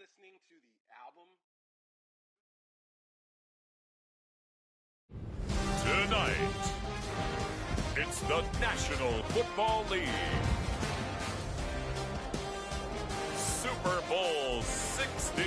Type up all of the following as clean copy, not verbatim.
listening to the album. Tonight, it's the National Football League. Super Bowl 60.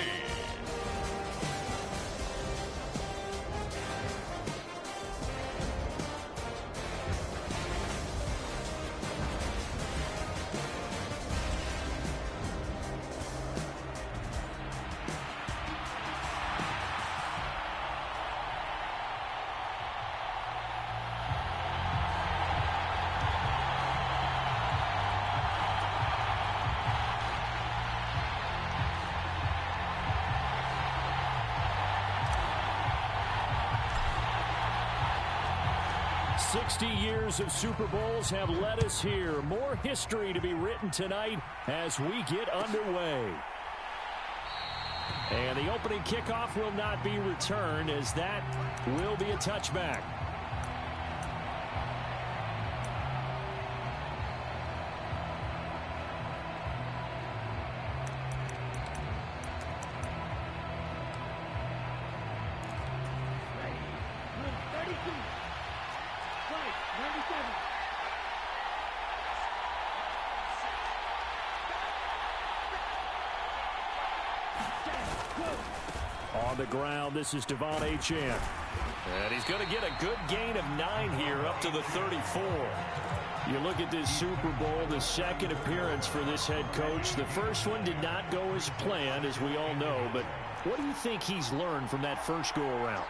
Years of Super Bowls have led us here. More history to be written tonight as we get underway. And the opening kickoff will not be returned, as that will be a touchback. On the ground, this is Devon Achane. And he's going to get a good gain of 9 here, up to the 34. You look at this Super Bowl, the second appearance for this head coach. The first one did not go as planned, as we all know. But what do you think he's learned from that first go-around?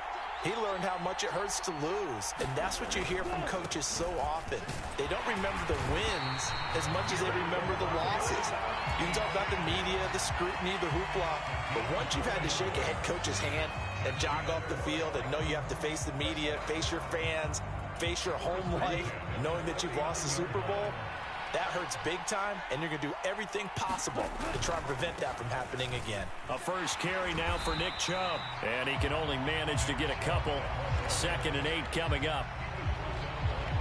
He learned how much it hurts to lose, and that's what you hear from coaches so often. They don't remember the wins as much as they remember the losses. You can talk about the media, the scrutiny, the hoopla, but once you've had to shake a head coach's hand and jog off the field and know you have to face the media, face your fans, face your home life, knowing that you've lost the Super Bowl, that hurts big time, and you're going to do everything possible to try and prevent that from happening again. A first carry now for Nick Chubb, and he can only manage to get a couple. 2nd and 8 coming up.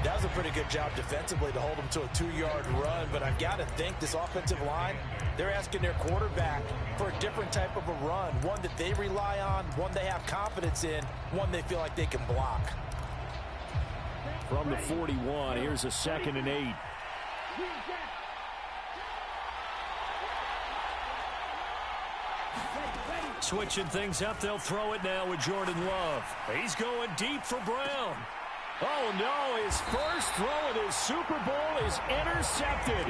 That was a pretty good job defensively to hold him to a 2-yard run, but I've got to think this offensive line, they're asking their quarterback for a different type of a run, one that they rely on, one they have confidence in, one they feel like they can block. From the 41, here's a 2nd and 8. Switching things up, they'll throw it now with Jordan Love. He's going deep for Brown. Oh, no, his first throw of his Super Bowl is intercepted.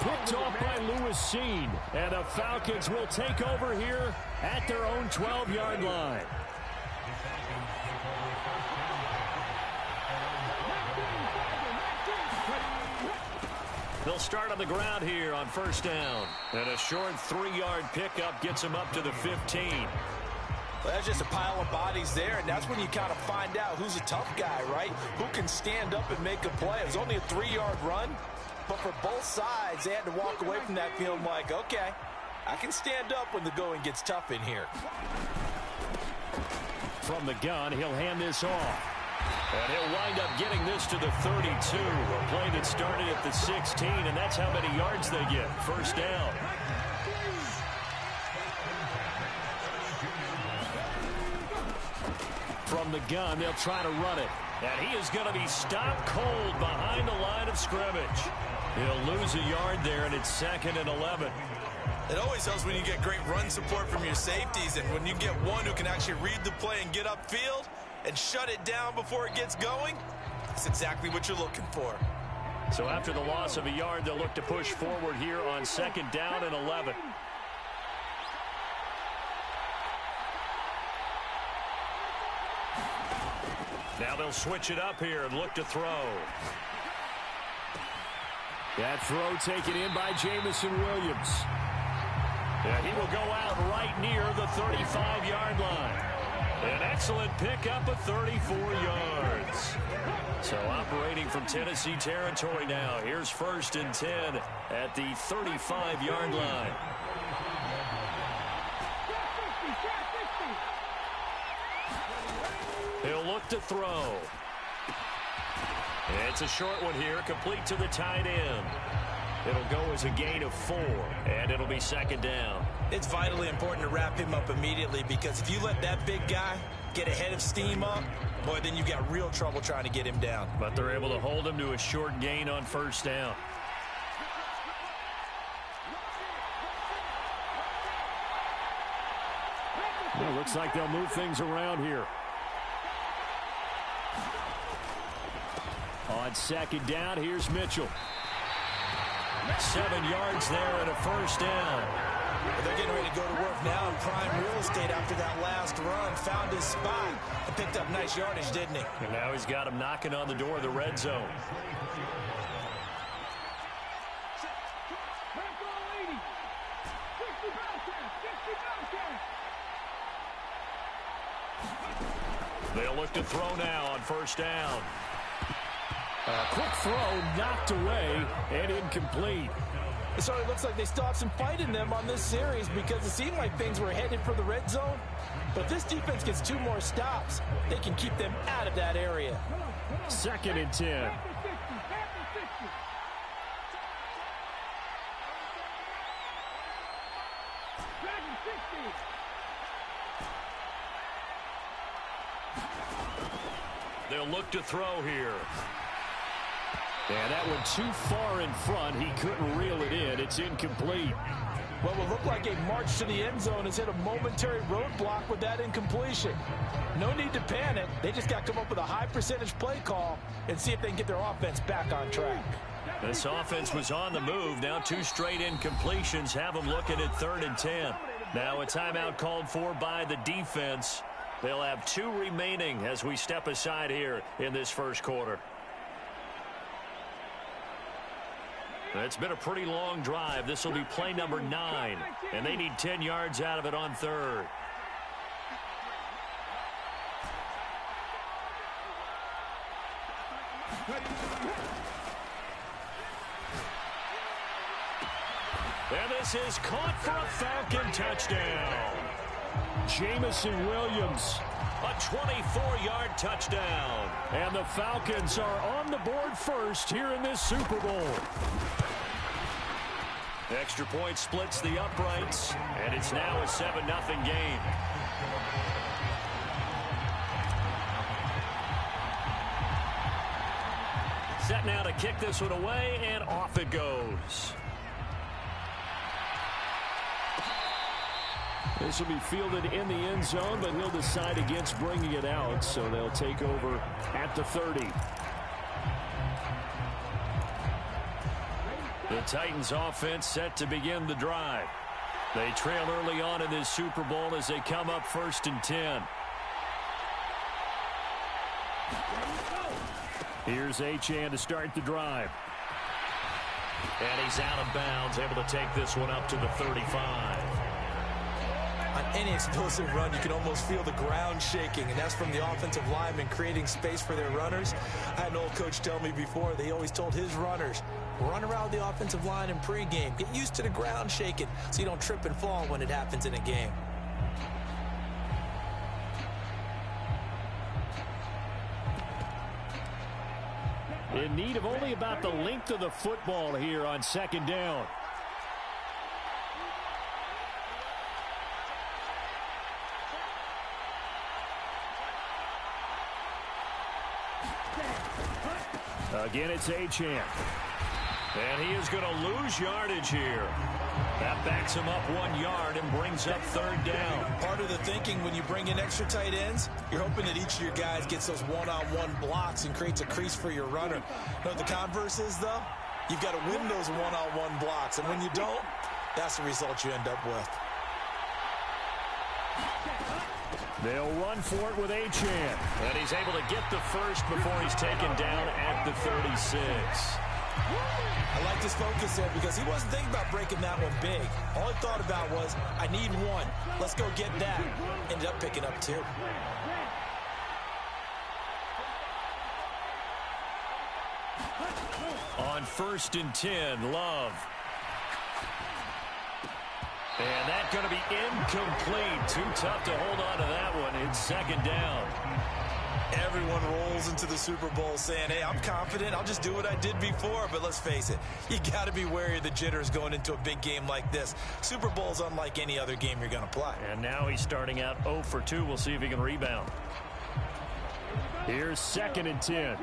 Picked off by Lewis Seen, and the Falcons will take over here at their own 12-yard line. They'll start on the ground here on first down. And a short 3-yard pickup gets him up to the 15. Well, that's just a pile of bodies there, and that's when you kind of find out who's a tough guy, right? Who can stand up and make a play. It was only a 3-yard run, but for both sides, they had to walk away from that feeling like, okay, I can stand up when the going gets tough in here. From the gun, he'll hand this off. And he'll wind up getting this to the 32. A play that started at the 16, and that's how many yards they get. First down. From the gun, they'll try to run it. And he is going to be stopped cold behind the line of scrimmage. He'll lose a yard there, and it's 2nd and 11. It always helps when you get great run support from your safeties, and when you get one who can actually read the play and get upfield and shut it down before it gets going, that's exactly what you're looking for. So after the loss of a yard, they'll look to push forward here on 2nd down and 11. Now they'll switch it up here and look to throw. That throw taken in by Jamison Williams. And he will go out right near the 35-yard line. An excellent pickup of 34 yards. So operating from Tennessee territory now. Here's 1st and 10 at the 35-yard line. He'll look to throw. It's a short one here, complete to the tight end. It'll go as a gain of 4, and it'll be second down. It's vitally important to wrap him up immediately, because if you let that big guy get ahead of steam up, boy, then you've got real trouble trying to get him down. But they're able to hold him to a short gain on first down. Well, looks like they'll move things around here. On second down, here's Mitchell. 7 yards there and a first down. They're getting ready to go to work now in prime real estate after that last run. Found his spot and picked up nice yardage, didn't he? And now he's got him knocking on the door of the red zone. They'll look to throw now on first down. A quick throw knocked away and incomplete. It certainly looks like they still have some fight in them on this series, because it seemed like things were headed for the red zone. But if this defense gets 2 more stops, they can keep them out of that area. 2nd and 10. They'll look to throw here. And that one too far in front. He couldn't reel it in. It's incomplete. What will look like a march to the end zone has hit a momentary roadblock with that incompletion. No need to panic. They just got to come up with a high percentage play call and see if they can get their offense back on track. This offense was on the move. Now 2 straight incompletions have them looking at 3rd and 10. Now a timeout called for by the defense. They'll have 2 remaining as we step aside here in this first quarter. It's been a pretty long drive. This will be play number 9, and they need 10 yards out of it on 3rd. And this is caught for a Falcon touchdown. Jamison Williams. A 24-yard touchdown. And the Falcons are on the board first here in this Super Bowl. Extra point splits the uprights, and it's now a 7-0 game. Set now to kick this one away, and off it goes. This will be fielded in the end zone, but he'll decide against bringing it out, so they'll take over at the 30. The Titans offense set to begin the drive. They trail early on in this Super Bowl as they come up 1st and 10. Here's Achane to start the drive. And he's out of bounds, able to take this one up to the 35. On any explosive run, you can almost feel the ground shaking, and that's from the offensive linemen creating space for their runners. I had an old coach tell me before, they always told his runners, run around the offensive line in pregame. Get used to the ground shaking so you don't trip and fall when it happens in a game. In need of only about the length of the football here on 2nd down. Again, it's Achane. And he is going to lose yardage here. That backs him up 1 yard and brings up 3rd down. Part of the thinking when you bring in extra tight ends, you're hoping that each of your guys gets those one-on-one blocks and creates a crease for your runner. You know what the converse is, though? You've got to win those one-on-one blocks, and when you don't, that's the result you end up with. They'll run for it with Achane. And he's able to get the first before he's taken down at the 36. I like his focus there because he wasn't thinking about breaking that one big. All he thought about was, I need 1. Let's go get that. Ended up picking up 2. On 1st and 10, Love. And that's going to be incomplete. Too tough to hold on to that one. It's 2nd down. Everyone rolls into the Super Bowl saying, hey, I'm confident. I'll just do what I did before. But let's face it, you got to be wary of the jitters going into a big game like this. Super Bowl's unlike any other game you're going to play. And now he's starting out 0 for 2. We'll see if he can rebound. Here's 2nd and 10.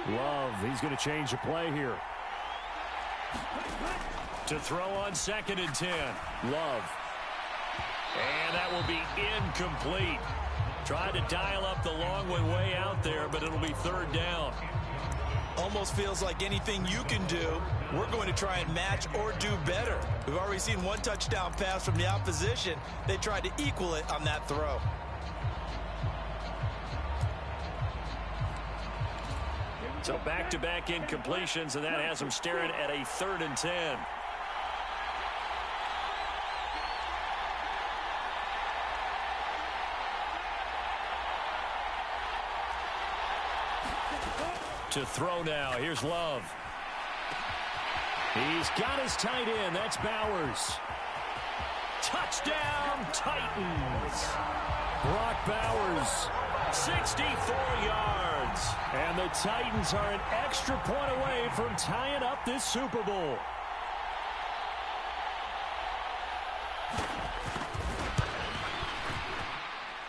Love, he's going to change the play here. To throw on 2nd and 10. Love. And that will be incomplete. Tried to dial up the long way out there, but it'll be 3rd down. Almost feels like anything you can do, we're going to try and match or do better. We've already seen 1 touchdown pass from the opposition. They tried to equal it on that throw. So back-to-back incompletions, and that has him staring at a 3rd and 10. To throw now. Here's Love. He's got his tight end. That's Bowers. Touchdown, Titans. Brock Bowers, 64 yards. And the Titans are an extra point away from tying up this Super Bowl.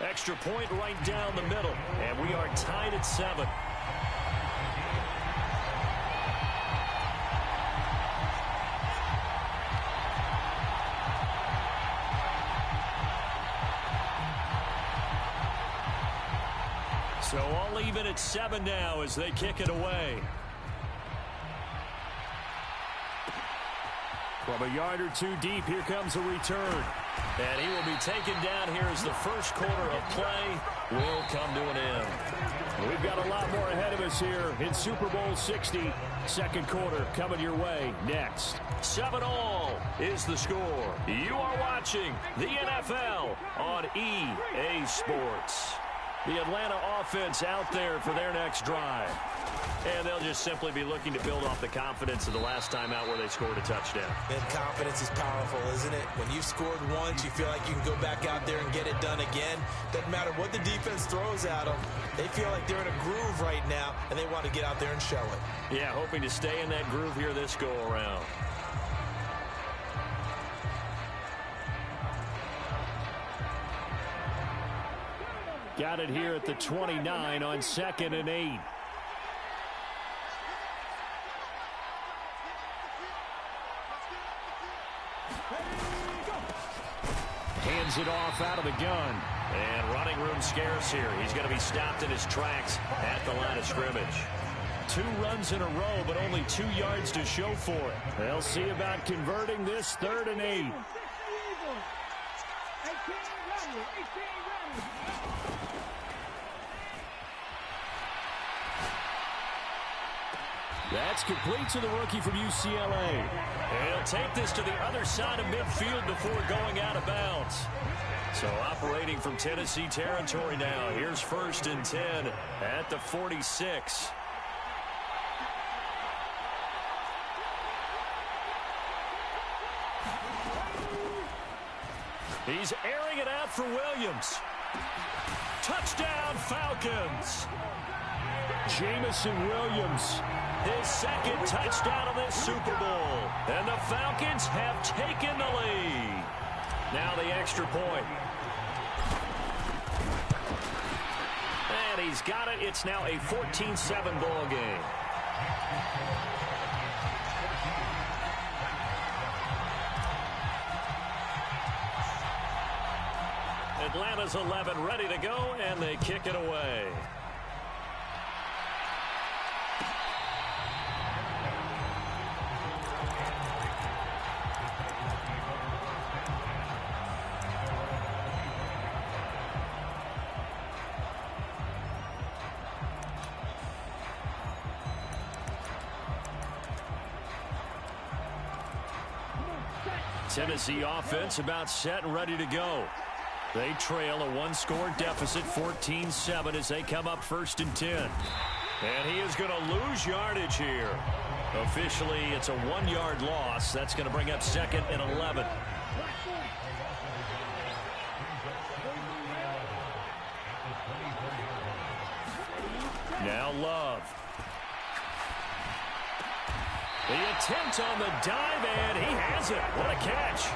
Extra point right down the middle. And we are tied at 7. So all even at 7 now as they kick it away. From a yard or 2 deep, here comes a return. And he will be taken down here as the first quarter of play will come to an end. We've got a lot more ahead of us here in Super Bowl 60. Second quarter coming your way next. 7-all is the score. You are watching the NFL on EA Sports. The Atlanta offense out there for their next drive. And they'll just simply be looking to build off the confidence of the last time out where they scored a touchdown. And confidence is powerful, isn't it? When you've scored once, you feel like you can go back out there and get it done again. Doesn't matter what the defense throws at them. They feel like they're in a groove right now, and they want to get out there and show it. Yeah, hoping to stay in that groove here this go-around. Got it here at the 29 on 2nd and 8. Hands it off out of the gun. And running room scarce here. He's going to be stopped in his tracks at the line of scrimmage. 2 runs in a row, but only 2 yards to show for it. They'll see about converting this 3rd and 8. That's complete to the rookie from UCLA. He'll take this to the other side of midfield before going out of bounds. So operating from Tennessee territory now. Here's 1st and 10 at the 46. He's airing it out for Williams. Touchdown, Falcons. Jamison Williams, his 2nd touchdown of this Super Bowl. And the Falcons have taken the lead. Now the extra point. And he's got it. It's now a 14-7 ball game. Atlanta's 11 ready to go, and they kick it away. Tennessee offense about set and ready to go. They trail a 1-score deficit, 14-7, as they come up 1st and 10. And he is going to lose yardage here. Officially, it's a 1-yard loss. That's going to bring up 2nd and 11. Now Love. The attempt on the dive, and he has it. What a catch.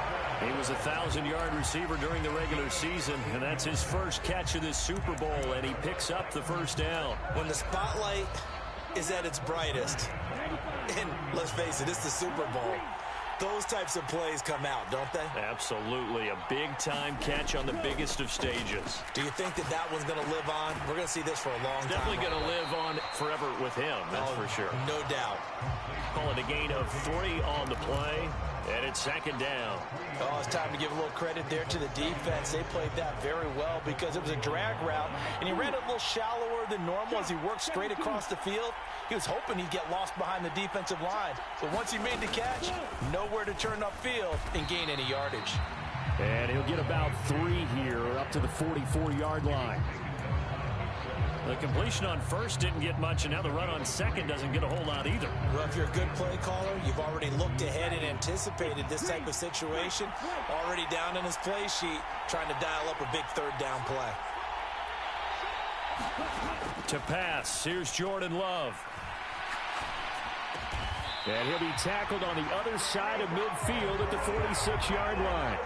He was a 1,000-yard receiver during the regular season, and that's his first catch of this Super Bowl, and he picks up the first down. When the spotlight is at its brightest, and let's face it, it's the Super Bowl, those types of plays come out, don't they? Absolutely. A big-time catch on the biggest of stages. Do you think that that one's going to live on? We're going to see this for a long time. Definitely going to live on forever with him, that's for sure. No doubt. Call it a gain of 3 on the play, and it's second down. Oh, it's time to give a little credit there to the defense. They played that very well because it was a drag route, and he ran it a little shallower than normal as he worked straight across the field. He was hoping he'd get lost behind the defensive line. But once he made the catch, nowhere to turn upfield and gain any yardage. And he'll get about 3 here up to the 44-yard line. The completion on first didn't get much, and now the run on second doesn't get a whole lot either. Well, if you're a good play caller, you've already looked ahead and anticipated this type of situation. Already down in his play sheet, trying to dial up a big third down play. To pass, here's Jordan Love. And he'll be tackled on the other side of midfield at the 46-yard line.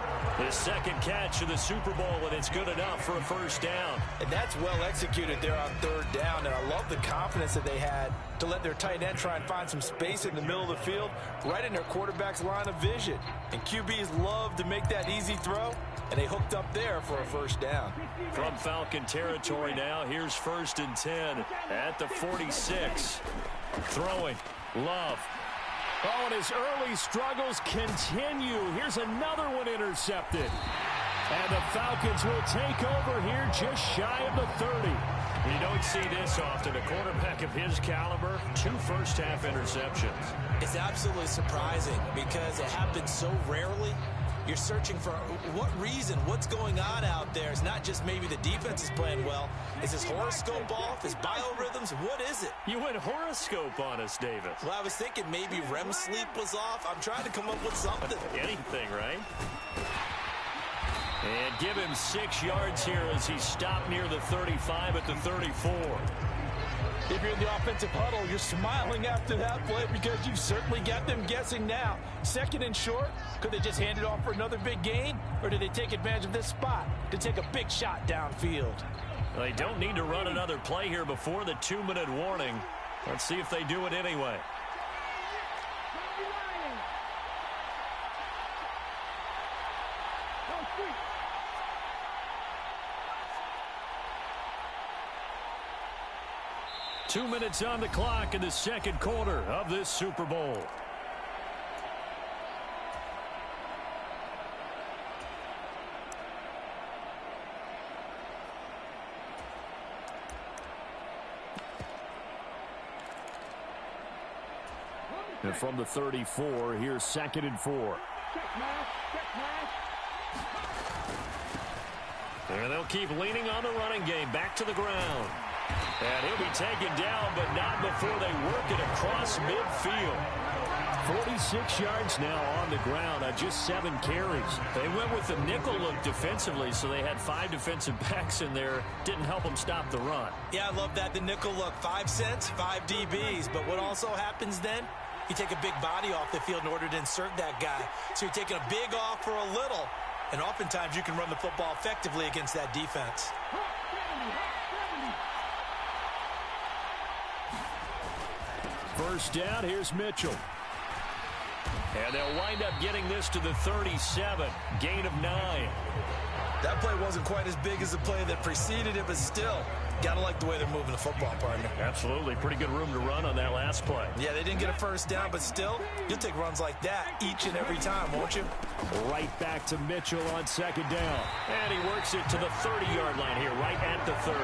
His second catch of the Super Bowl, and it's good enough for a first down. And that's well executed there on third down. And I love the confidence that they had to let their tight end try and find some space in the middle of the field, right in their quarterback's line of vision. And QBs love to make that easy throw, and they hooked up there for a first down. From Falcon territory now, here's 1st and 10 at the 46. Throwing, Love. Oh, and his early struggles continue. Here's another one intercepted. And the Falcons will take over here just shy of the 30. You don't see this often. A quarterback of his caliber, 2 first-half interceptions. It's absolutely surprising because it happens so rarely. You're searching for what reason, what's going on out there. It's not just maybe the defense is playing well. Is his horoscope off? His biorhythms? What is it? You went horoscope on us, Davis. Well, I was thinking maybe REM sleep was off. I'm trying to come up with something. Anything, right? And give him 6 yards here as he stopped near the 35 at the 34. If you're in the offensive huddle, you're smiling after that play because you've certainly got them guessing now. 2nd and short, could they just hand it off for another big gain? Or did they take advantage of this spot to take a big shot downfield? Well, they don't need to run another play here before the 2-minute warning. Let's see if they do it anyway. Two minutes on the clock in the second quarter of this Super Bowl. And from the 34, here's 2nd and 4. And they'll keep leaning on the running game. Back to the ground. And he'll be taken down, but not before they work it across midfield. 46 yards now on the ground on just 7 carries. They went with the nickel look defensively, so they had 5 defensive backs in there. Didn't help them stop the run. Yeah, I love that, the nickel look. 5 cents, 5 DBs. But what also happens then, you take a big body off the field in order to insert that guy. So you're taking a big off for a little. And oftentimes you can run the football effectively against that defense. First down, here's Mitchell. And they'll wind up getting this to the 37. Gain of 9. That play wasn't quite as big as the play that preceded it, but still, got to like the way they're moving the football, partner. Absolutely. Pretty good room to run on that last play. Yeah, they didn't get a first down, but still, you'll take runs like that each and every time, won't you? Right back to Mitchell on 2nd down. And he works it to the 30-yard line here, right at the 30.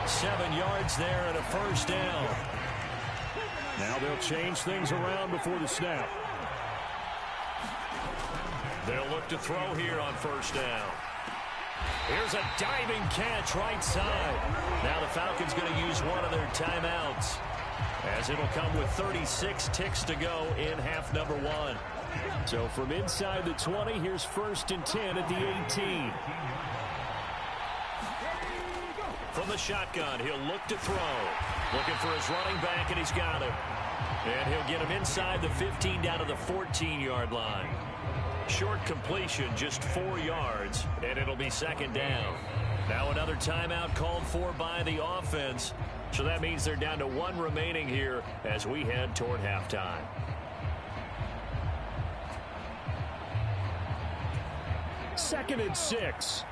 7 yards there and a first down. Now they'll change things around before the snap. They'll look to throw here on first down. Here's a diving catch right side. Now the Falcons going to use one of their timeouts, as it'll come with 36 ticks to go in half number 1. So from inside the 20, here's 1st and 10 at the 18. From the shotgun, he'll look to throw. Looking for his running back, and he's got him. And he'll get him inside the 15 down to the 14-yard line. Short completion, just 4 yards, and it'll be second down. Now another timeout called for by the offense. So that means they're down to 1 remaining here as we head toward halftime. Second and 6.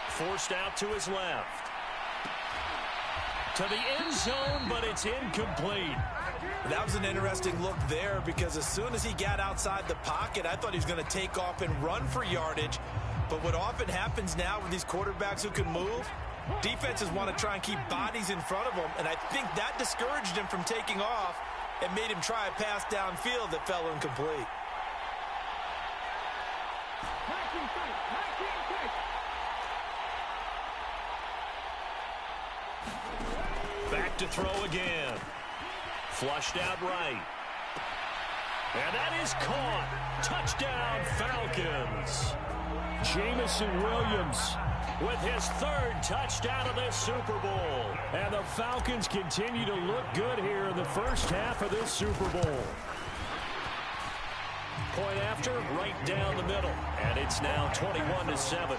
Forced out to his left. To the end zone, but it's incomplete. That was an interesting look there because as soon as he got outside the pocket, I thought he was going to take off and run for yardage. But what often happens now with these quarterbacks who can move, defenses want to try and keep bodies in front of them, and I think that discouraged him from taking off and made him try a pass downfield that fell incomplete. Back to throw again. Flushed out right. And that is caught. Touchdown, Falcons. Jamison Williams with his 3rd touchdown of this Super Bowl. And the Falcons continue to look good here in the first half of this Super Bowl. Point after, right down the middle. And it's now 21-7.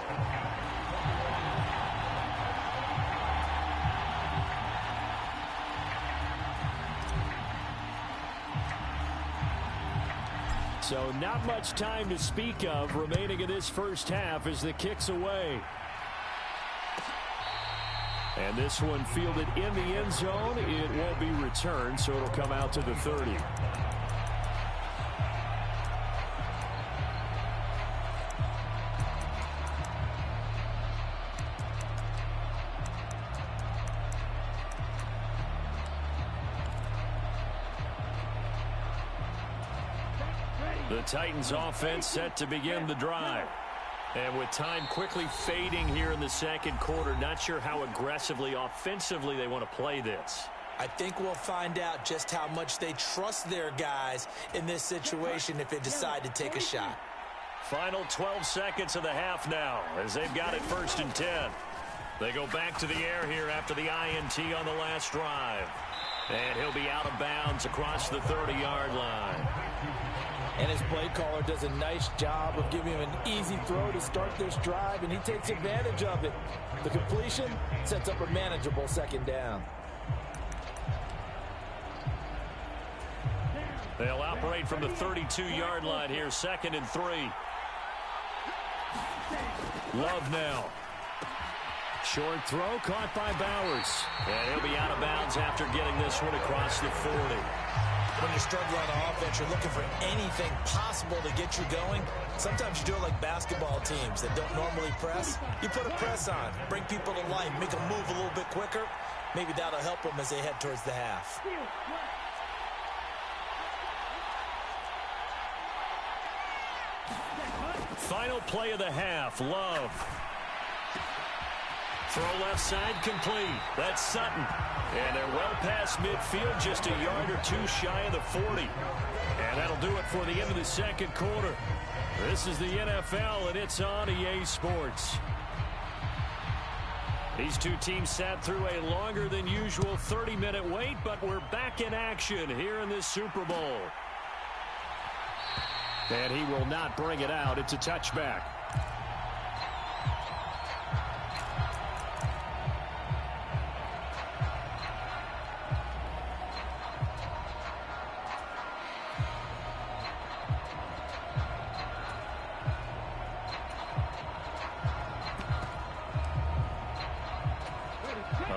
So not much time to speak of remaining in this first half as the kick's away. And this one fielded in the end zone. It won't be returned, so it'll come out to the 30. The Titans offense set to begin the drive. And with time quickly fading here in the second quarter, not sure how aggressively, offensively they want to play this. I think we'll find out just how much they trust their guys in this situation if they decide to take a shot. Final 12 seconds of the half now as they've got it 1st and 10. They go back to the air here after the INT on the last drive. And he'll be out of bounds across the 30-yard line. And his play caller does a nice job of giving him an easy throw to start this drive, and he takes advantage of it. The completion sets up a manageable second down. They'll operate from the 32-yard line here, 2nd and 3. Love now. Short throw caught by Bowers. And he'll be out of bounds after getting this one across the 40. When you're struggling on offense, you're looking for anything possible to get you going. Sometimes you do it like basketball teams that don't normally press. You put a press on, bring people to life, make them move a little bit quicker. Maybe that'll help them as they head towards the half. Final play of the half, Love. Throw left side complete. That's Sutton. And they're well past midfield, just a yard or two shy of the 40. And that'll do it for the end of the second quarter. This is the NFL, and it's on EA Sports. These two teams sat through a longer than usual 30-minute wait, but we're back in action here in this Super Bowl. And he will not bring it out. It's a touchback.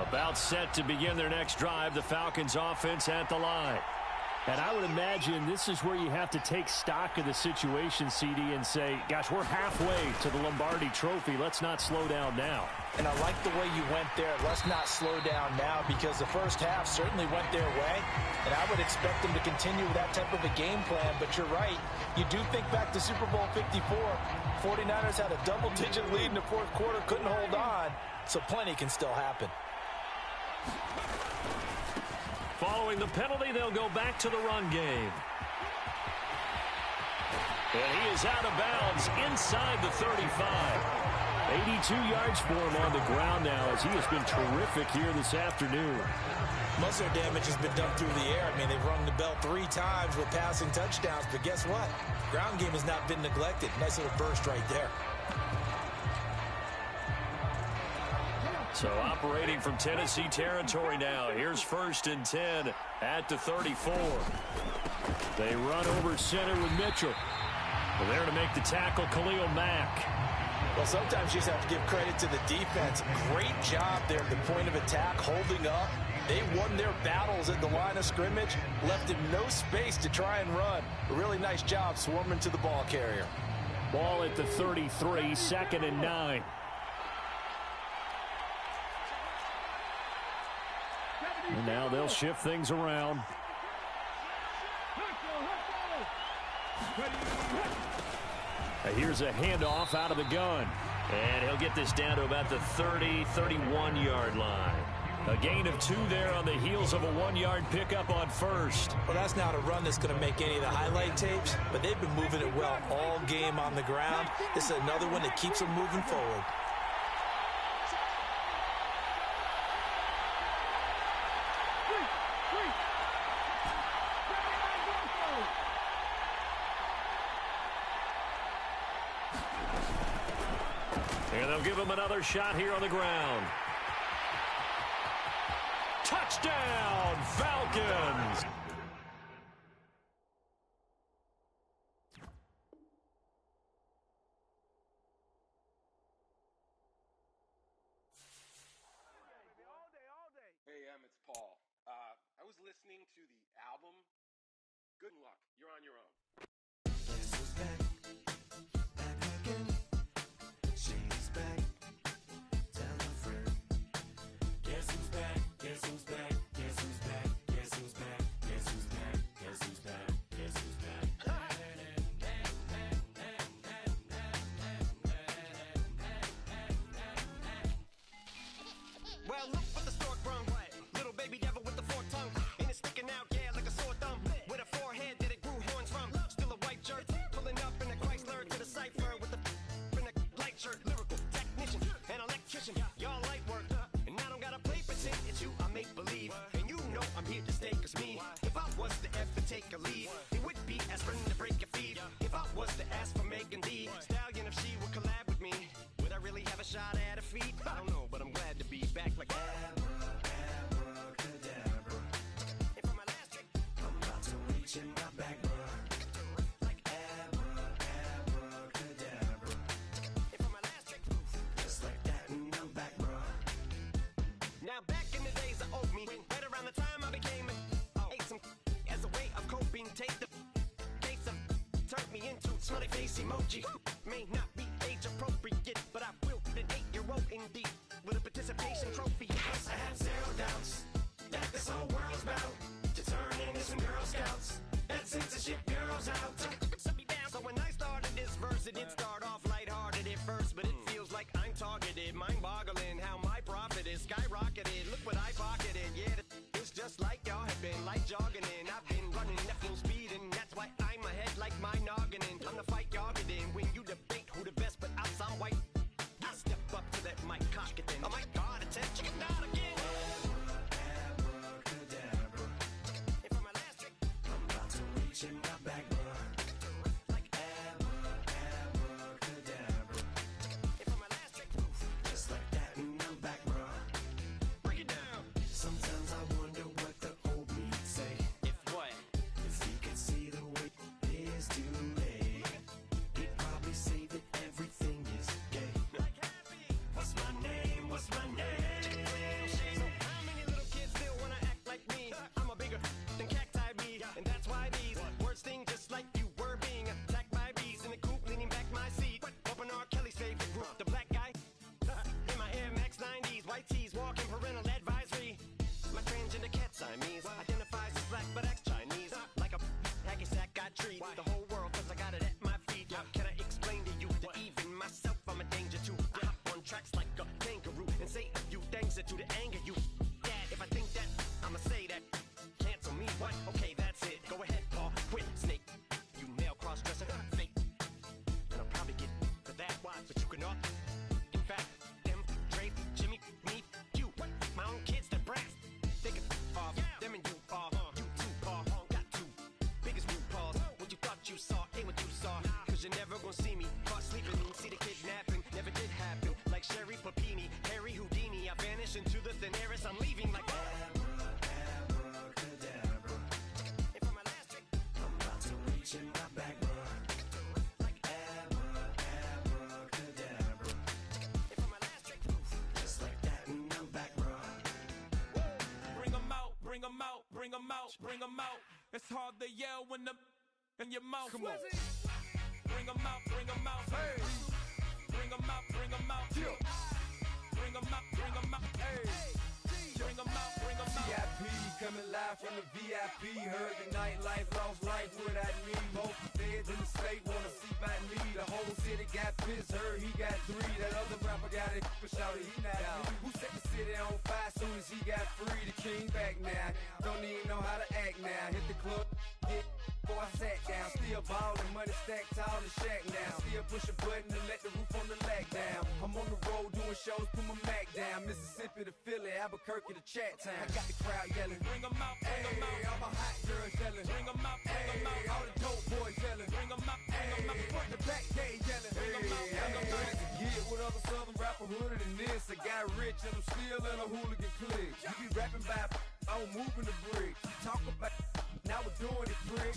About set to begin their next drive, the Falcons offense at the line. And I would imagine this is where you have to take stock of the situation, CD, and say, gosh, we're halfway to the Lombardi Trophy. Let's not slow down now. And I like the way you went there. Let's not slow down now, because the first half certainly went their way. And I would expect them to continue with that type of a game plan. But you're right. You do think back to Super Bowl 54. 49ers had a double-digit lead in the fourth quarter, couldn't hold on. So plenty can still happen. Following the penalty, they'll go back to the run game. And he is out of bounds inside the 35. 82 yards for him on the ground now as he has been terrific here this afternoon. Most of their damage has been done through the air. I mean, they've rung the bell 3 times with passing touchdowns, but guess what? Ground game has not been neglected. Nice little burst right there. So operating from Tennessee territory now. Here's 1st and 10 at the 34. They run over center with Mitchell. Well, there to make the tackle, Khalil Mack. Well, sometimes you just have to give credit to the defense. Great job there at the point of attack, holding up. They won their battles at the line of scrimmage, left him no space to try and run. A really nice job swarming to the ball carrier. Ball at the 33, 2nd and 9. And now they'll shift things around. Here's a handoff out of the gun. And he'll get this down to about the 30, 31-yard line. A gain of 2 there on the heels of a 1-yard pickup on 1st. Well, that's not a run that's going to make any of the highlight tapes, but they've been moving it well all game on the ground. This is another one that keeps them moving forward. And they'll give him another shot here on the ground. Touchdown, Falcons! Hey, it's Paul. I was listening to the album. Good luck. You're on your own. Guess who's back? Back again. She's back. Tell a friend. Guess who's back? Guess who's back? Guess who's back? Guess who's back? Guess who's back? Guess who's back? Guess who's back? Well, look for the stork brung. Little baby devil with the forked tongue. And it's sticking out, yeah, like a sore thumb. With a forehead that it grew horns from. Still a white shirt. Pulling up in a Chrysler to the cipher with the in a light shirt. Lyrical technician, an electrician. Y'all light work. And I don't gotta play pretend. It's you, I make believe. And you know I'm here to stay, cause me. If I was to ever take a lead, it would be aspirin to break your feet. If I was to ask for Megan D Stallion, if she would collab with me, would I really have a shot at her feet? I don't know, but I'm glad to be back like Abracadabra. And for my last trick, I'm about to reach in my bag, bruh. like Abracadabra. and for my last trick, Just like that, and I'm back, bruh. now back in the days of oat me, right around the time I became ate some as a way of coping. Take the case of turned me into smiley face emoji. May not be age appropriate, but I will an 8-year-old indeed with a participation trophy. I have 0 doubts that this whole world's about to turn into some Girl Scouts. That censorship bureau's out. So when I started this verse, it did start off lighthearted at first, but it feels like I'm targeted. Mind-boggling how my profit is skyrocketed. Look what I pocketed. Yeah, it's just like y'all have been like jogging in. I've been running at full speed, and that's why I'm ahead like my noggin. And I'm the fight y'all get in when you debate who the best, but I sound white. I step up to that mic, cock it then. Oh my God, it's a chicken out again. Abracadabra. And for my last trick, I'm about to reach in my bag, bruh. like Abracadabra. and for my last trick, Just like that, and I'm back, bruh. break it down. Sometimes I wonder what the old me'd say If what? if he could see the way it is today. He'd probably say that everything is gay. Like happy. What's my name? What's my name? So how many little kids still wanna act like me? I'm a bigger than cacti bee, and that's why these words sting just like you were being attacked by bees in the coop, leaning back my seat. Open R. Kelly's favorite group, the black guy. In my Air Max 90s, white tees, walking parental advisory. My transgender cat Siamese identifies as black but acts Chinese. Like a hacky sack, I treat the whole world 'cause I got it at my feet. Can I explain to you that even myself I'm a danger to? I hop on tracks like a kangaroo and say a few things that to the anger you. Dad, if I think that, I'ma say that. Daenerys, I'm leaving like Abracadabra. And for my last trick, I'm about to reach in my back, bruh. Abracadabra. and for my last trick, Just like that, and I'm back, bruh. Bring 'em out, bring 'em out, bring 'em out, bring 'em out. It's hard to yell when the in your mouth. Come on. Bring 'em out, bring 'em out. Hey. Bring 'em out, bring 'em out. Bring 'em out, bring 'em out. Hey. Bring 'em out, bring 'em out. VIP coming live from the VIP. Heard the nightlife, lost life without me. Most feds in the state wanna see by me. The whole city got pissed, heard he got 3. That other rapper got it, but shouted he not me. Who set the city on fire soon as he got free? The king back now, don't even know how to act now. Hit the club, get before I sat down. Still ballin', money stacked tall and shack now. Still push a button to let the roof on the lag down. I'm on the road doing shows, put my Mac down. Mississippi to Philly, Albuquerque to Chat Town. I got the crowd yelling. Bring 'em out, bring 'em out. Hey, all my hot girls yelling. Bring 'em out, bring 'em Hey, out. all the dope boys yelling. Bring 'em out, bring 'em out. Hey, front to back, they yelling. Bring 'em out, bring 'em out. Hey, to get with other southern rapper hooded than this. I got rich and I'm still in a hooligan clique. You be rapping by, I'm moving the bricks. You talk about, now we're doing it, prick.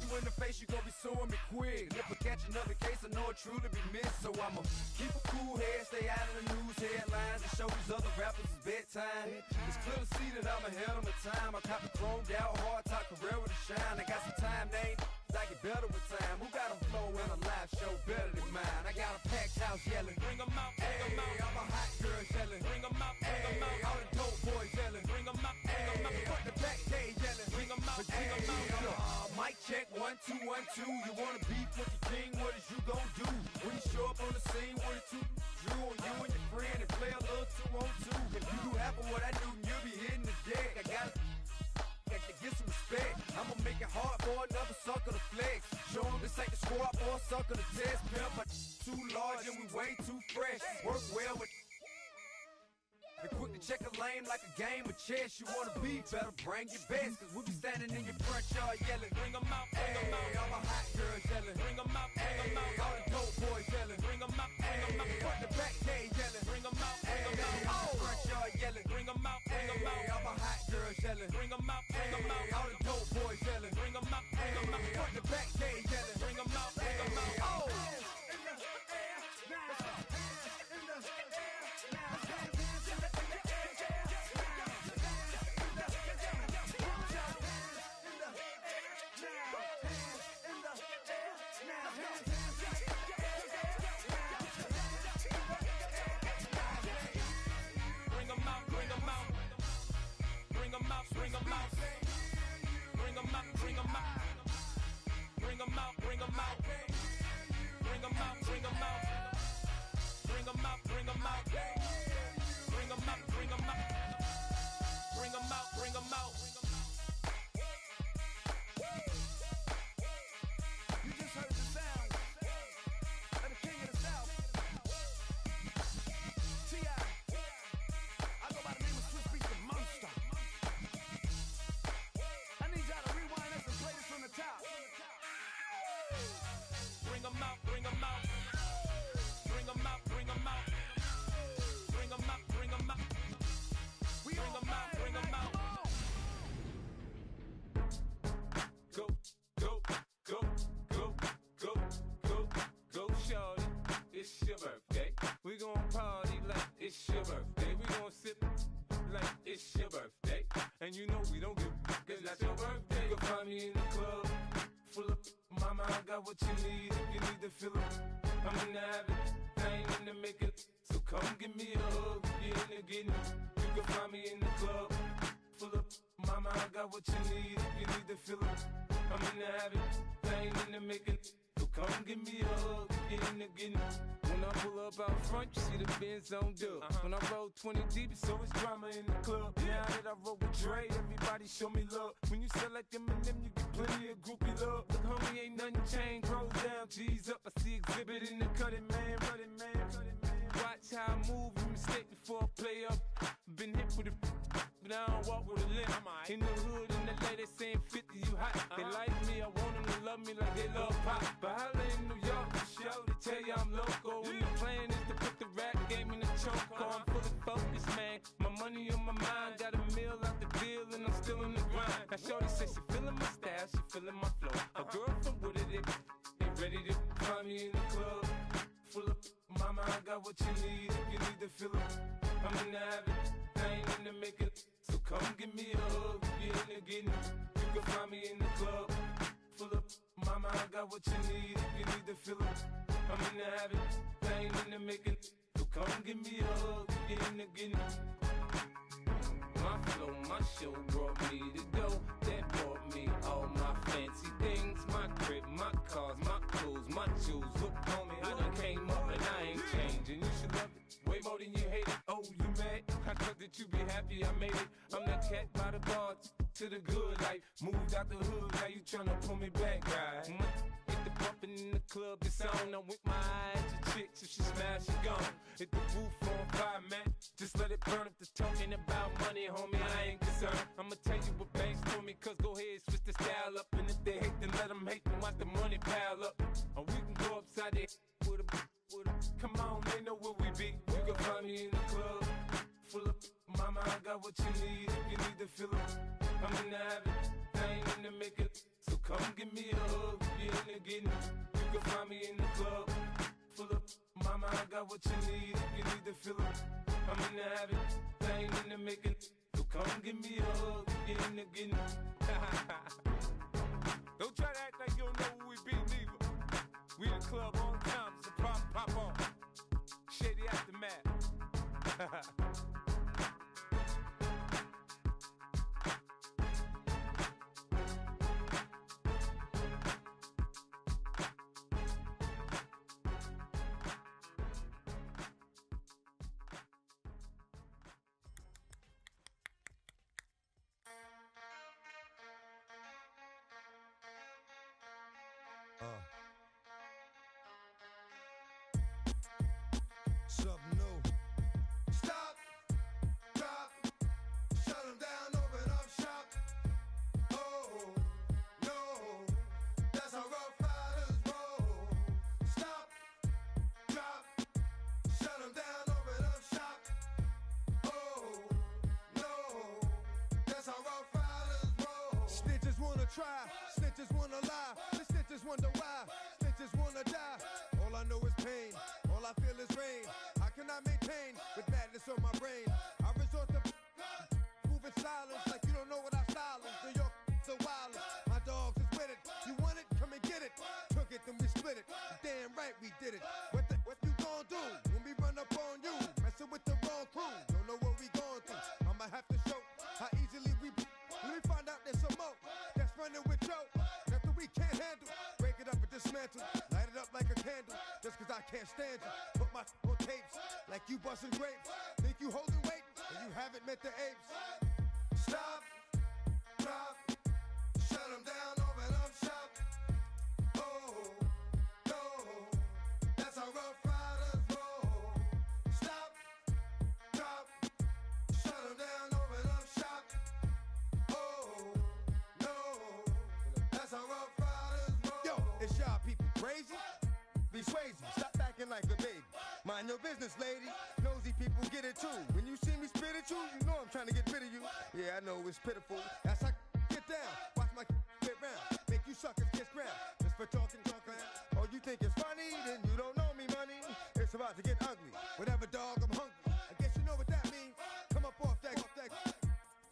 You in the face, you gon' be suing me quick. If I catch another case, I know it truly be missed. So I'ma keep a cool head, stay out of the news headlines, and show these other rappers it's bedtime. It's clear to see that I'm ahead of my time. I cop the chromed out, hard top career with a shine. I got some time, they ain't I get better with time. Who got a flow and a live show better than mine? I got a packed house yelling. Bring 'em out, bring 'em out. Hey, all my hot girls yelling. Bring 'em out, bring 'em Hey, out. all the dope boys yelling. Bring 'em out, bring 'em out. Hey, front to back, they yelling. Bring 'em out, bring 'em out. Mic check, 1 2 1 2. You wanna beef with the king? What is you gon' do when you show up on the scene with a 2 drew on you and your friend and play a little 2 on 2? If you do half of what I do, you'll be hitting the deck. I gotta get some respect. I'ma make it hard for another sucker to flex. Show 'em this ain't the squad for a sucker to test. Pimp, but too large and we way too fresh. Work well with. And quick to check a lane like a game of chess. You wanna be better, bring your best. Cause we be standing in your front yard yelling. Bring 'em out, bring 'em Hey, out. all my hot girls yelling. Bring 'em out, bring 'em Hey, out. all the dope boys yelling. Bring 'em out, bring 'em out. Hey, front to back, they yelling. Bring 'em out, bring 'em Hey, out. all the front yard yelling. Bring 'em out, bring 'em Hey, out. all my hot girls yelling. Bring 'em out, bring 'em Hey, out. all the dope boys yelling. Bring 'em out, bring 'em Hey, out. front to back, they yelling. Bring 'em out, bring 'em out. Oh. Bring 'em out, bring 'em out. Bring 'em out, bring 'em out. Bring 'em out, bring 'em out. Bring 'em out, bring 'em out. Bring 'em out, bring 'em out. Bring 'em out, bring 'em out. Bring 'em out, bring 'em out. Bring 'em out, bring 'em out. You just heard the sound of the king of the South. T.I. I go by the name of Swiss Beats the Monster. I need y'all to rewind this and play this from the top. Bring 'em out, bring 'em out. Bring 'em out, bring 'em out. Bring 'em out, bring 'em out. We Bring 'em out, bring 'em out. Go, go, go, go, go, go, go, shorty. It's your birthday. We gon' party like it's your birthday. We gon' sip like it's your birthday. And you know we don't give cause that's your birthday. You can find me in the club, full of mama, I got what you need if you need to fill up. I'm in the habit, I ain't in the making. So come give me a hug, you're in the getting. You can find me in the club, full of mama, I got what you need if you need to fill up. I'm in the habit, I ain't in the making. So come give me a hug, you're in the getting. When I pull up out front, you see the Benz on dub. When I roll 20 deep, it's always drama in the club. Now that I roll with Dre, everybody show me love. When you sell like them and them, you get plenty of groupie love. Look, homie, ain't nothing changed. Rolls down, G's up. I see exhibit in the cutting, man. Running, man. Watch how I move, you mistake before I play up. Been hit with a but I don't walk with a limp. In the hood, in the lady saying 50, you hot. They like me, I want them to love me like they love pop. But holla in New York, for show to tell you I'm local. And the plan is to put the rap game in the choke. I'm fully focused, man. My money on got what you need if you need to feel it. I'm in the habit, I ain't in the making. So come give me a hug, get in the getting. My flow, my show brought me to go. That brought me all my fancy things. My crib, my cars, my clothes, my shoes. Look on me, I done came up and I ain't changing. You should love it way more than you hate it. Oh, you mad? I thought that you be happy I made it. I'm that cat by the bar to the good life. Moved out the hood, now you tryna pull me back, right? Hit the bumpin' in the club, it's on. I'm with my eyes to chicks, if she smash, she gone. Hit the roof on fire, man. Just let it burn. If the talking about money, homie, I ain't concerned. I'ma tell you what banks told me, cause go ahead, switch the style up. And if they hate, then let them hate, then watch the money pile up. Or we can go upside there with a come on, they know where we be. You can find me in the club, full of mama, I got what you need if you need to feel it. I'm in the habit, I ain't in the making. So come give me a hug, you in the getting. You can find me in the club, full of mama, I got what you need if you need to feel it. I'm in the habit, I ain't in the making. So come give me a hug, you in the getting. Don't try to act like you don't know who we be, neither. We in the club all the time, it's a pop on. Shady Aftermath. Something new. Stop, drop, shut 'em down, open up shop. Oh, no, that's how Rough Riders roll. Stop, drop, shut 'em down, open up shop. Oh, no, that's how Rough Riders roll. Snitches wanna try, snitches wanna lie, the snitches wonder why, snitches wanna die. All I know is pain, all I feel is rain. How can I maintain with madness on my brain? I resort to moving silence like you don't know what our style is. New York, the wildest. My dogs is with it. You want it? Come and get it. Took it, then we split it. Damn right we did it. What you gon' do when we run up on you? Messing with the wrong crew. Don't know what we going through. I'ma have to show how easily we. When we find out there's some more that's running with Joe. Nothing we can't handle. Break it up and dismantle. Light it up like a candle. Just cause I can't stand you. Put my on tapes like you busting grapes. Think you holding weight and you haven't met the apes. Stop, drop, shut 'em down, open up shop. Oh, no, that's how Rough Riders roll. Stop, drop, shut 'em down, open up shop. Oh, no, that's how Rough Riders roll. Yo, it's y'all people crazy? Be Swayze, stop acting like a baby. Mind your business, lady. Nosy people get it too. When you see me spit at you, you know I'm trying to get rid of you. Yeah, I know it's pitiful. That's how get down. Watch my get round. Make you suckers kiss ground. Just for talking. Oh, you think it's funny? Then you don't know me, money. It's about to get ugly. Whatever, dog, I'm hungry. I guess you know what that means. Come up off that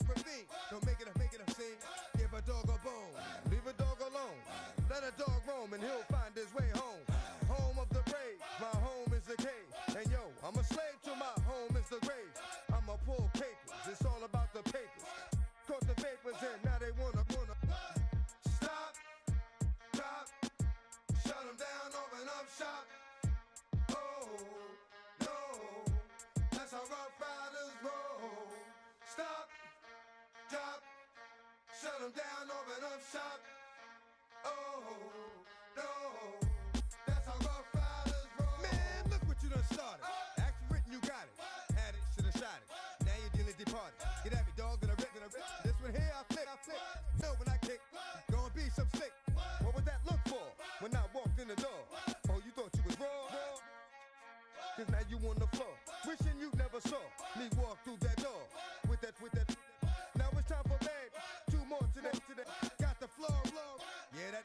ravine. Don't make it a scene. Give a dog a bone. Leave a dog alone. Let a dog roam and he'll find his way home. Home of the brave, my home is the cave. And yo, I'm a slave to my home is the grave. I'ma pull papers, it's all about the papers. Caught the vapors in, now they wanna stop, drop, shut 'em down, open up shop. Oh, no, that's how Rough Riders roll. Stop, drop, shut 'em down, open up shop. Oh, no. You done started. Act written, you got it. Had it, shoulda shot it. Now you're dealing departed. Get at me, dog, and I rip. This one here, I flip. No, when I kick, gonna be some slick. What would that look for when I walked in the door? Oh, you thought you was raw? Cause now you on the floor. Wishing you never saw me walk through that door. With that. Now it's time for bed. 2 more today. Got the floor. Yeah, that.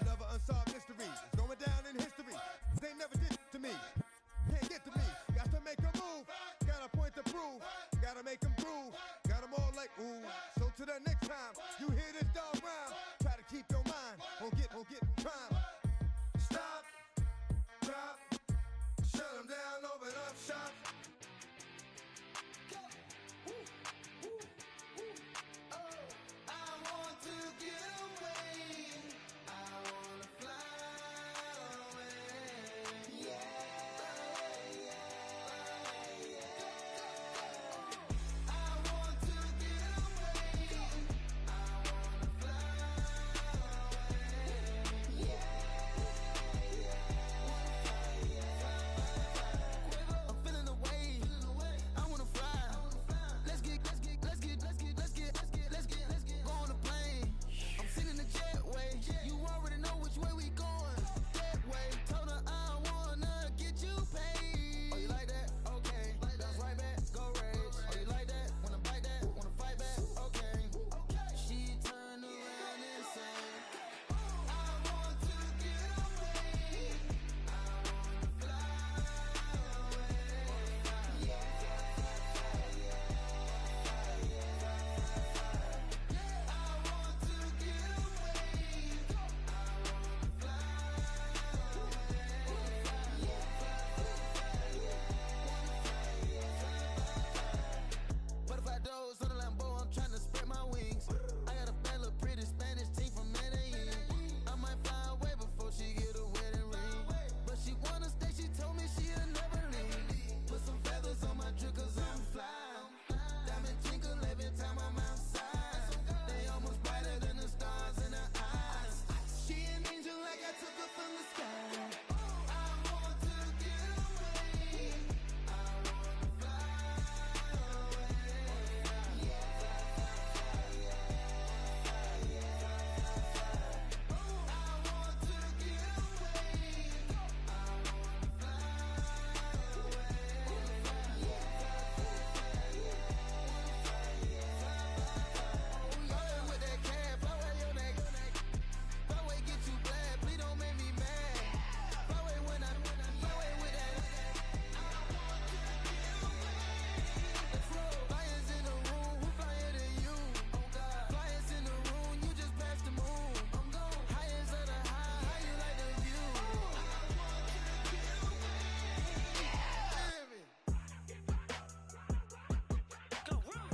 Another unsolved mystery. It's going down in history. They never did to me. Can't get to me. Got to make a move. Got a point to prove. Gotta make them groove. Got them all like ooh. So to the next time you hear this dog rhyme, try to keep your mind on get crime. drop. Shut them down, open up shop. I want to get away. I want to fly away. Yeah, yeah, yeah. I want to get away. I want to fly away. Yeah, yeah. I'm feeling the wave. I want to fly. Let's get go on the plane. I'm sitting in the jetway. You already know which way we going. That way. Told her I wanna get you paid. Oh, you like that? Okay. That's right back. Go rage. Oh, you like that? Wanna bite that? Wanna fight back? Okay. She turned around and said, I want to get away. I wanna fly away. Yeah. Butterfly doors on the Lambo, I'm trying to spread my wings. I got a bad little pretty Spanish team from Medellin. I might fly away before she get a wedding ring. But she wanna stay, she told me she'll never leave. Put some feathers on my drip cause I'm fly. Diamond twinkle every time I'm outside. They almost brighter than the stars in her eyes. She an angel like I took her from the sky. I want to get away. I wanna fly away. Yeah, yeah, yeah. I want to get away. I wanna fly away. Fly with that cat, fly away your neck. Fly away, get you glad, please don't make me mad. Fly away when I fly away with that. Let's roll. Flyers in the room, who flyer than you? Oh God. Flyers in the room, you just passed the moon. I'm gone. Highest of the high, how you like the view? Hear me. Go run.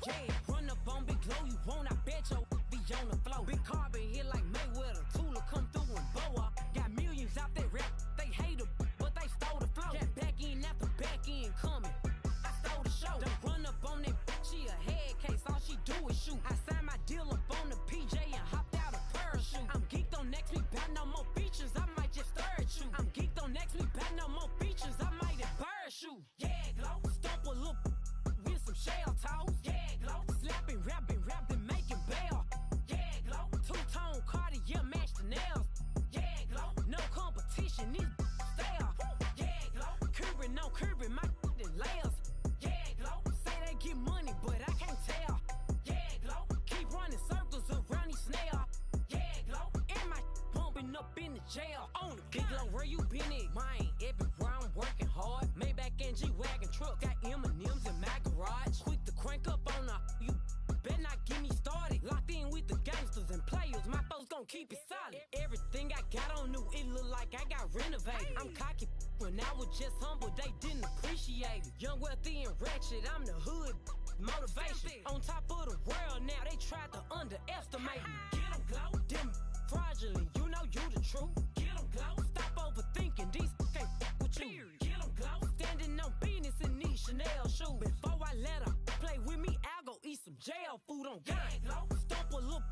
Yeah, run up on Big Glow, you won't, I bet your be on the floor. Big carbon hit like Mayweather, Tula come through and bow up. Got millions out there rap, they hate her, but they stole the flow. Got back in after back in coming, I stole the show. Don't run up on that, she a head case, all she do is shoot. I signed my deal up on the PJ and hopped out a parachute. I'm geeked on next week, bout no more features, I might just stir at you. I'm geeked on next week, bout no more features, I might embarrass you. Yeah, glow, stomp a little with some shell toes. Yeah, glow, slapping, rapping, making bail. Yeah, glow, two-tone Cartier match the nails. Yeah, glow, no competition, these stale. Yeah, glow, curving, no curving, my in layers. Yeah, glow, say they get money, but I can't tell. Yeah, glow, keep running circles around these snails. Yeah, glow, and my bumping up in the jail. On the Big Glow, where you been at? Mine, everywhere I'm working hard. Maybach and G-Wagon truck, got M&M's in my garage. Quick to crank up on her, you better not get me started. Locked in with the gangsters and players, my folks gon' keep it solid. Everything I got on new, it look like I got renovated. I'm cocky, when I was just humble, they didn't appreciate it. Young, wealthy, and ratchet, I'm the hood motivation. On top of the world now, they tried to underestimate me. Get 'em, Glow, them fraudulent, you know you the truth. Get 'em, Glow, stop overthinking, these can't with you. Get 'em, Glow, standing on business in these Chanel shoes. Before I let her play with me, I'll go eat some jail food on game. Yeah, Glow, stomp a little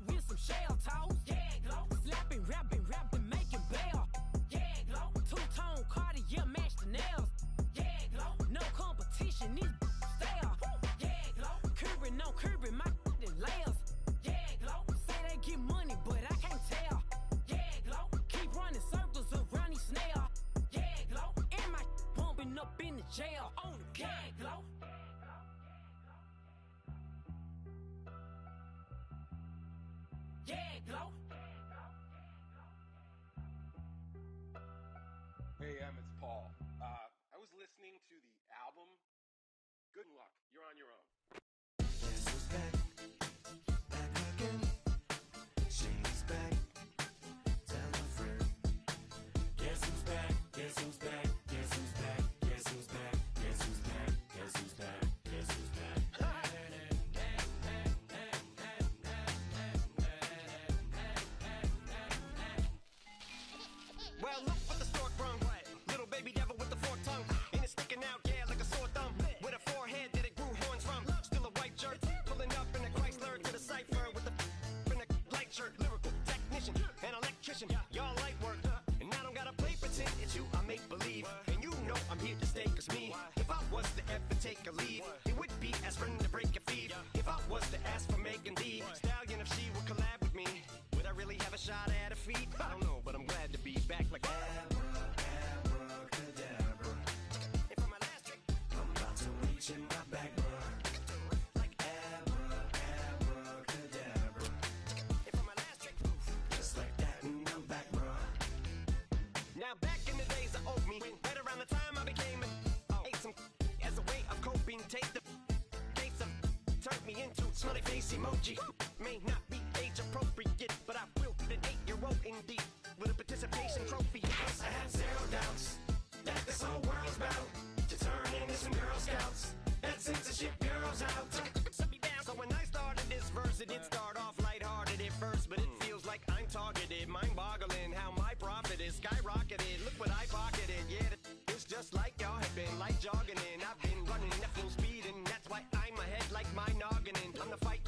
with some shell toes. Yeah, Glow, slapping, rapping, making bail. Yeah, Glow, two-tone Cartier match the nails. Yeah, Glow, no competition, these stale. Yeah, Glow, curving, no curving, my in layers. Yeah, Glow, say they get money, but I can't tell. Yeah, Glow, keep running circles around these snails. Yeah, Glow, and my bumping up in the jail. On the gang, Glow. Yeah, Glow. Hey, it's Paul. I was listening to the album. Good luck. You're on your own. lot of feet. I don't know, but I'm glad to be back like Abracadabra. And for my last trick, I'm about to reach in my back, bruh. like Abracadabra. And for my last trick, Just like that, and I'm back, bruh. now back in the days of old me, right around the time I became ate some as a way of coping. Take the case of turned me into smiley face emoji. May not be age appropriate, but I will an 8-year-old indeed with a participation trophy. I have zero doubts that this whole world's bound to turn into some Girl Scouts. That censorship bureau's out. So when I started this verse, it did start off lighthearted at first, but it feels like I'm targeted. Mind-boggling how my profit is skyrocketed. Look what I pocketed. Yeah, it's just like y'all have been like jogging in. I've been running at full speed, and that's why I'm ahead like my noggin. I'm the fight